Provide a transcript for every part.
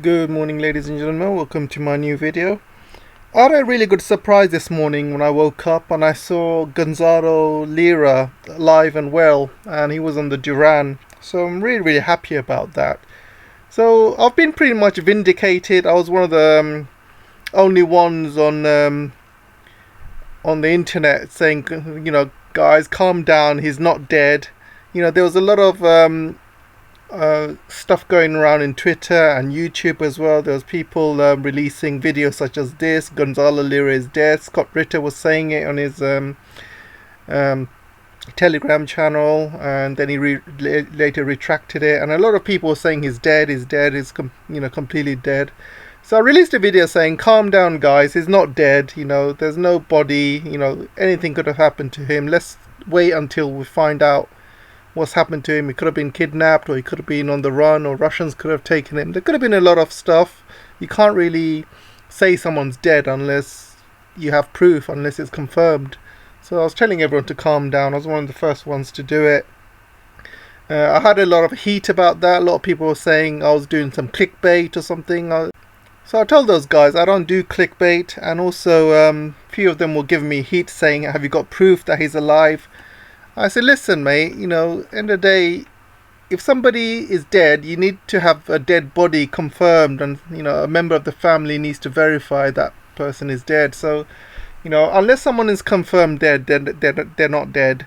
Good morning, ladies and gentlemen, welcome to my new video. I had a really good surprise this morning when I woke up and I saw Gonzalo Lira alive and well, and he was on the Duran, so I'm really happy about that. So I've been pretty much vindicated. I was one of the only ones on the internet saying, guys, calm down, he's not dead. There was a lot of stuff going around in Twitter and YouTube as well. There was people releasing videos such as this: Gonzalo Lira is dead. Scott Ritter was saying it on his Telegram channel, and then he later retracted it. And a lot of people were saying he's dead, completely dead. So I released a video saying, calm down guys, he's not dead. There's no body. Anything could have happened to him. Let's wait until we find out what's happened to him. He could have been kidnapped, or he could have been on the run, or Russians could have taken him. There could have been a lot of stuff. You can't really say someone's dead unless you have proof, unless it's confirmed. So I was telling everyone to calm down. I was one of the first ones to do it. I had a lot of heat about that. A lot of people were saying I was doing some clickbait or something. So I told those guys I don't do clickbait, and also a few of them were giving me heat saying, have you got proof that he's alive? I said, listen mate, end of the day, if somebody is dead, you need to have a dead body confirmed, and a member of the family needs to verify that person is dead. So unless someone is confirmed dead, they're not dead.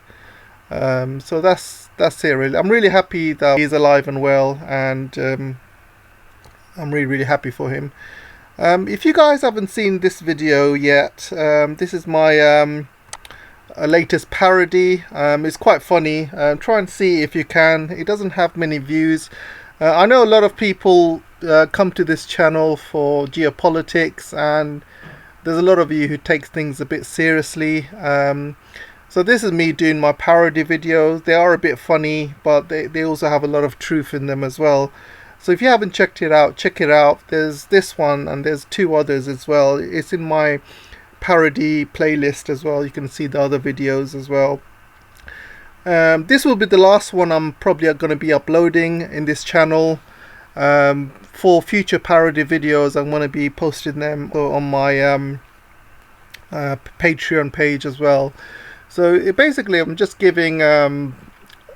So that's it really. I'm really happy that he's alive and well, and I'm really happy for him. If you guys haven't seen this video yet, this is my latest parody. It's quite funny. Try and see if you can. It doesn't have many views. I know a lot of people come to this channel for geopolitics, and there's a lot of you who takes things a bit seriously. So this is me doing my parody videos. They are a bit funny, but they also have a lot of truth in them as well. So if you haven't checked it out, check it out. There's this one and there's two others as well. It's in my parody playlist as well. You can see the other videos as well. This will be the last one I'm probably going to be uploading in this channel. For future parody videos, I'm going to be posting them on my Patreon page as well. So basically I'm just giving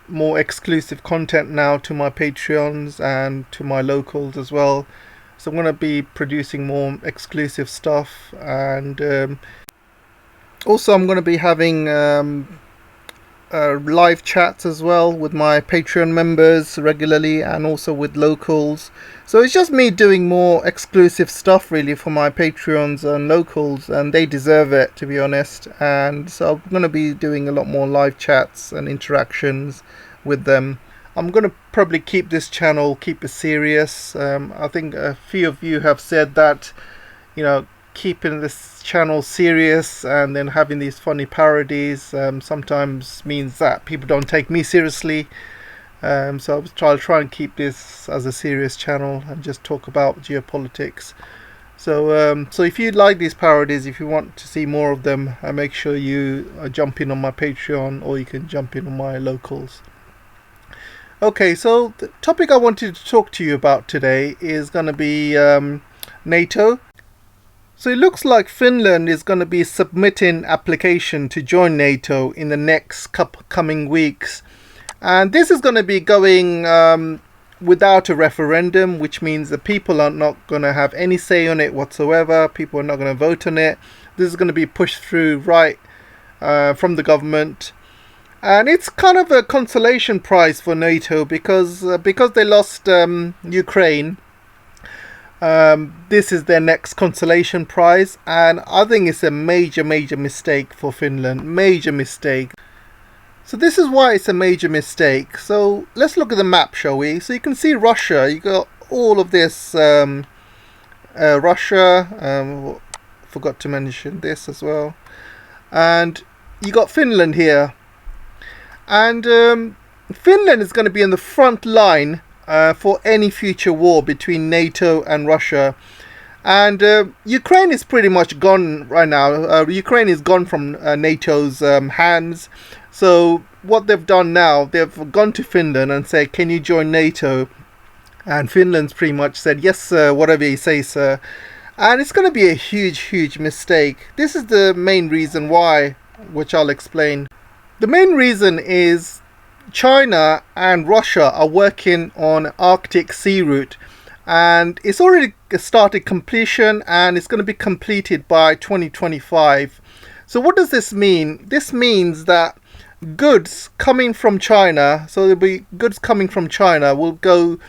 more exclusive content now to my Patreons and to my locals as well. So I'm going to be producing more exclusive stuff, and also I'm going to be having live chats as well with my Patreon members regularly, and also with locals. So it's just me doing more exclusive stuff really for my Patreons and locals, and they deserve it, to be honest. And so I'm going to be doing a lot more live chats and interactions with them. I'm going to probably keep this channel, keep it serious. I think a few of you have said that, keeping this channel serious and then having these funny parodies sometimes means that people don't take me seriously. So I'll try and keep this as a serious channel and just talk about geopolitics. So if you like these parodies, if you want to see more of them, make sure you jump in on my Patreon, or you can jump in on my locals. Okay, so the topic I wanted to talk to you about today is going to be NATO. So it looks like Finland is going to be submitting application to join NATO in the next coming weeks. And this is going to be going without a referendum, which means the people are not going to have any say on it whatsoever. People are not going to vote on it. This is going to be pushed through right from the government. And it's kind of a consolation prize for NATO because they lost Ukraine. This is their next consolation prize, and I think it's a major mistake for Finland. Major mistake. So this is why it's a major mistake. So let's look at the map, shall we? So you can see Russia. You got all of this Russia. Forgot to mention this as well. And you got Finland here. And Finland is going to be in the front line for any future war between NATO and Russia. And Ukraine is pretty much gone right now. Ukraine is gone from NATO's hands. So what they've done now, they've gone to Finland and said, can you join NATO? And Finland's pretty much said, yes, sir, whatever you say, sir. And it's going to be a huge mistake. This is the main reason why, which I'll explain. The main reason is China and Russia are working on Arctic sea route, and it's already started completion, and it's going to be completed by 2025. So what does this mean? This means that goods coming from China, so there'll be goods coming from China, will go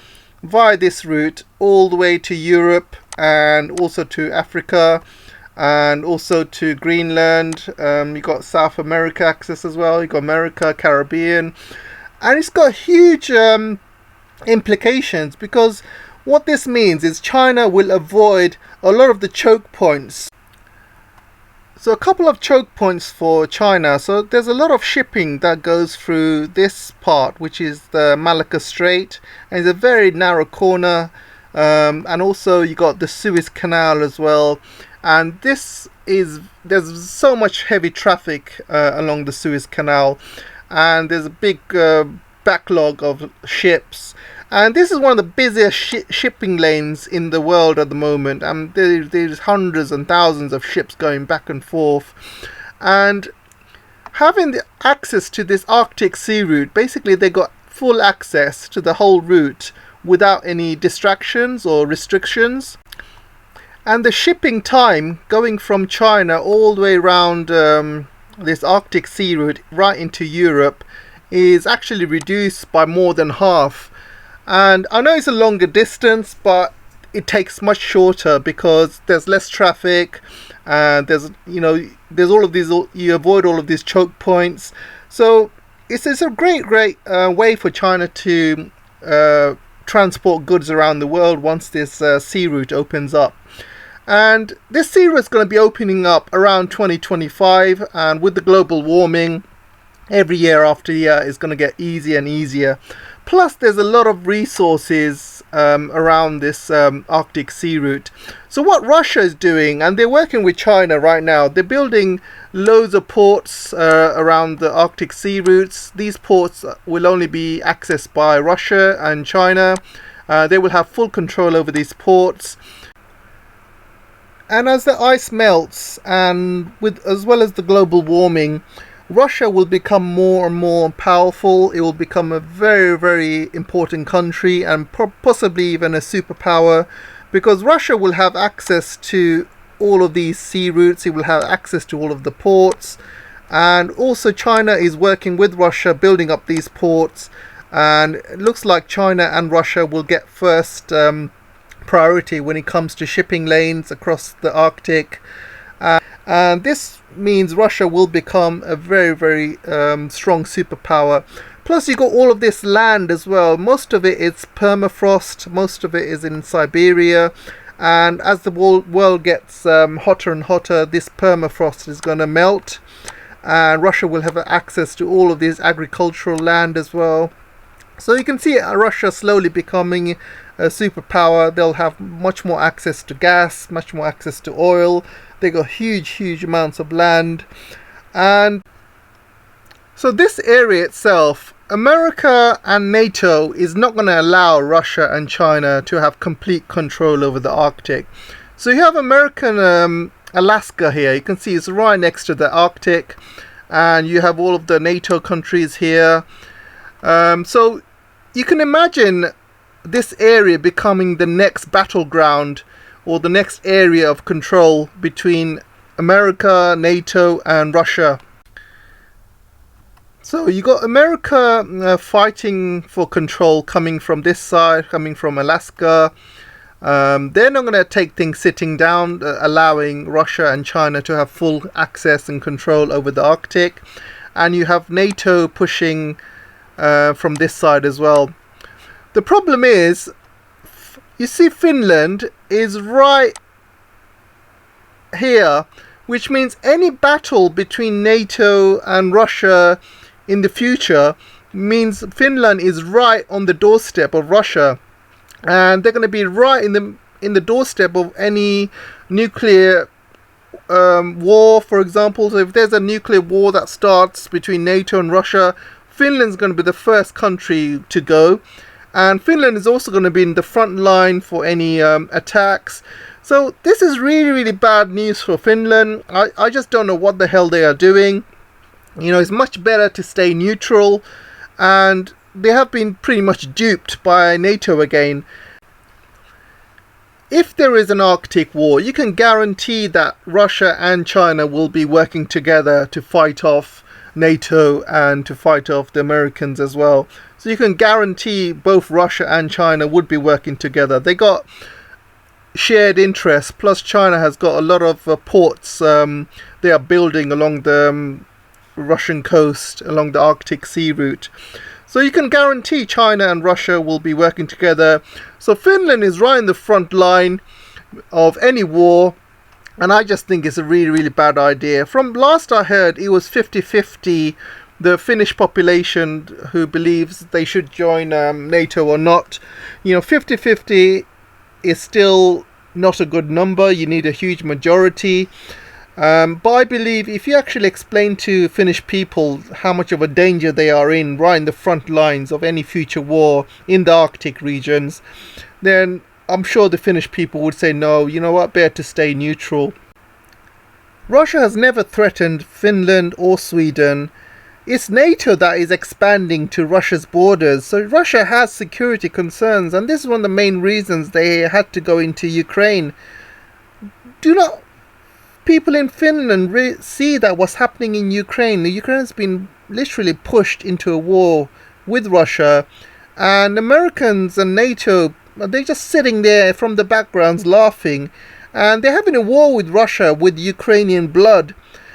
via this route all the way to Europe and also to Africa and also to Greenland. You got South America access as well. You got America, Caribbean, and it's got huge implications, because what this means is China will avoid a lot of the choke points. So a couple of choke points for China. So there's a lot of shipping that goes through this part, which is the Malacca Strait, and it's a very narrow corner. And also you got the Suez Canal as well, and there's so much heavy traffic along the Suez Canal, and there's a big backlog of ships, and this is one of the busiest shipping lanes in the world at the moment, and there's hundreds and thousands of ships going back and forth. And having the access to this Arctic sea route, basically they got full access to the whole route without any distractions or restrictions. And the shipping time going from China all the way around this Arctic sea route right into Europe is actually reduced by more than half. And I know it's a longer distance, but it takes much shorter because there's less traffic, and there's all of these, you avoid all of these choke points. So it's a great way for China to transport goods around the world once this sea route opens up. And this sea route is going to be opening up around 2025, and with the global warming, every year after year is going to get easier and easier. Plus there's a lot of resources around this Arctic sea route. So what Russia is doing, and they're working with China right now, they're building loads of ports around the Arctic sea routes. These ports will only be accessed by Russia and China. They will have full control over these ports. And as the ice melts, and as well as the global warming, Russia will become more and more powerful. It will become a very important country, and possibly even a superpower, because Russia will have access to all of these sea routes. It will have access to all of the ports, and also China is working with Russia building up these ports, and it looks like China and Russia will get first priority when it comes to shipping lanes across the Arctic. And this means Russia will become a very strong superpower. Plus you got all of this land as well. Most of it is permafrost, most of it is in Siberia, and as the world gets hotter and hotter, this permafrost is going to melt, and Russia will have access to all of this agricultural land as well. So you can see Russia slowly becoming a superpower. They'll have much more access to gas, much more access to oil. They got huge amounts of land. And so this area itself, America and NATO is not going to allow Russia and China to have complete control over the Arctic. So you have American Alaska here. You can see it's right next to the Arctic, and you have all of the NATO countries here. So you can imagine this area becoming the next battleground, or the next area of control between America, NATO and Russia. So you got America fighting for control coming from this side, coming from Alaska. They're not going to take things sitting down, allowing Russia and China to have full access and control over the Arctic. And you have NATO pushing from this side as well. The problem is, you see Finland is right here, which means any battle between NATO and Russia in the future means Finland is right on the doorstep of Russia, and they're going to be right in the doorstep of any nuclear war, for example. So if there's a nuclear war that starts between NATO and Russia, Finland's going to be the first country to go. and Finland is also going to be in the front line for any attacks. So this is really, really bad news for Finland. I just don't know what the hell they are doing. You know, it's much better to stay neutral, and they have been pretty much duped by NATO again. If there is an Arctic war, you can guarantee that Russia and China will be working together to fight off NATO and to fight off the Americans as well. So you can guarantee both Russia and China would be working together. They got shared interests, plus China has got a lot of ports they are building along the Russian coast, along the Arctic Sea route. So you can guarantee China and Russia will be working together. So Finland is right in the front line of any war, and I just think it's a really, really bad idea. From last I heard, it was 50-50, the Finnish population who believes they should join NATO or not. You know, 50-50 is still not a good number. You need a huge majority. But I believe if you actually explain to Finnish people how much of a danger they are in, right in the front lines of any future war in the Arctic regions, then I'm sure the Finnish people would say, no, you know what, better to stay neutral. Russia has never threatened Finland or Sweden. It's NATO that is expanding to Russia's borders. So Russia has security concerns, and this is one of the main reasons they had to go into Ukraine. Do not people in Finland see that what's happening in Ukraine? Ukraine has been literally pushed into a war with Russia, and Americans and NATO, they're just sitting there from the backgrounds laughing, and they're having a war with Russia with Ukrainian blood,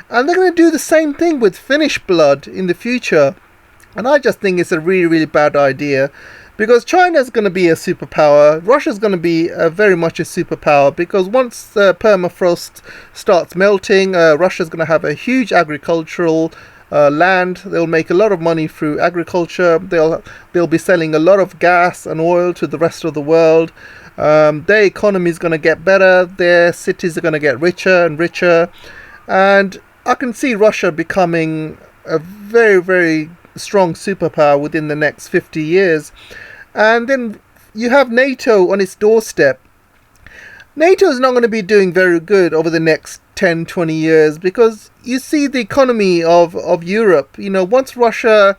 and they're going to do the same thing with Finnish blood in the future. And I just think it's a really, really bad idea, because China's going to be a superpower. Russia's going to be very much a superpower, because once the permafrost starts melting, Russia's going to have a huge agricultural land. They'll make a lot of money through agriculture. They'll be selling a lot of gas and oil to the rest of the world. Their economy is going to get better. Their cities are going to get richer and richer. And I can see Russia becoming a very, very strong superpower within the next 50 years. And then you have NATO on its doorstep. NATO is not going to be doing very good over the next 10, 20 years, because you see the economy of Europe. You know, once Russia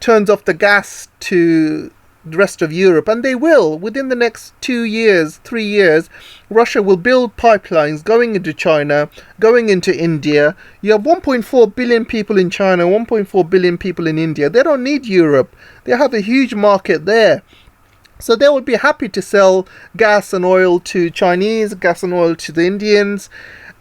turns off the gas to the rest of Europe, and they will, within the next 2 years, 3 years, Russia will build pipelines going into China, going into India. You have 1.4 billion people in China, 1.4 billion people in India. They don't need Europe. They have a huge market there. So they would be happy to sell gas and oil to Chinese, gas and oil to the Indians.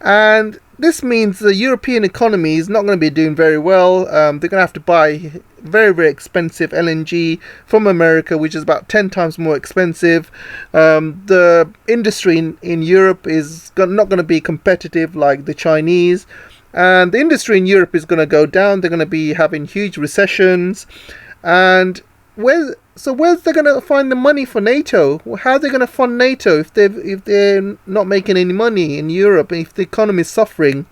And this means the European economy is not going to be doing very well. They're going to have to buy very, very expensive LNG from America, which is about 10 times more expensive. The industry in Europe is not going to be competitive like the Chinese. And the industry in Europe is going to go down. They're going to be having huge recessions. And where's they going to find the money for NATO? How are they going to fund NATO if they're not making any money in Europe, and if the economy is suffering?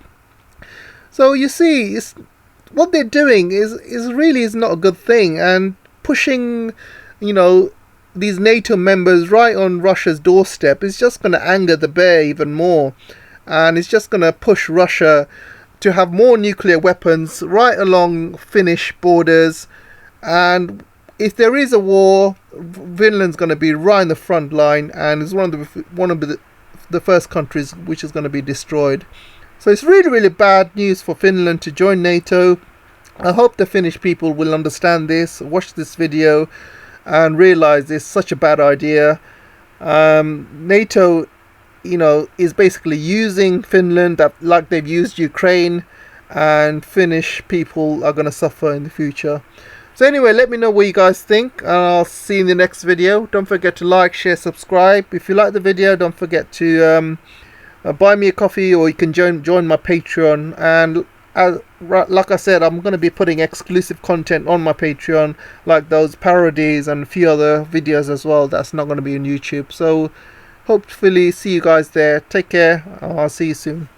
So you see, what they're doing is really not a good thing, and pushing, you know, these NATO members right on Russia's doorstep is just going to anger the bear even more, and it's just going to push Russia to have more nuclear weapons right along Finnish borders. And if there is a war, Finland's going to be right in the front line, and is one of the first countries which is going to be destroyed. So it's really, really bad news for Finland to join NATO. I hope the Finnish people will understand this, watch this video, and realize it's such a bad idea. NATO, you know, is basically using Finland like they've used Ukraine, and Finnish people are going to suffer in the future. So anyway, let me know what you guys think. I'll see you in the next video. Don't forget to like, share, subscribe. If you like the video, don't forget to buy me a coffee, or you can join my Patreon. And like I said, I'm going to be putting exclusive content on my Patreon, like those parodies and a few other videos as well that's not going to be on YouTube. So hopefully see you guys there. Take care. I'll see you soon.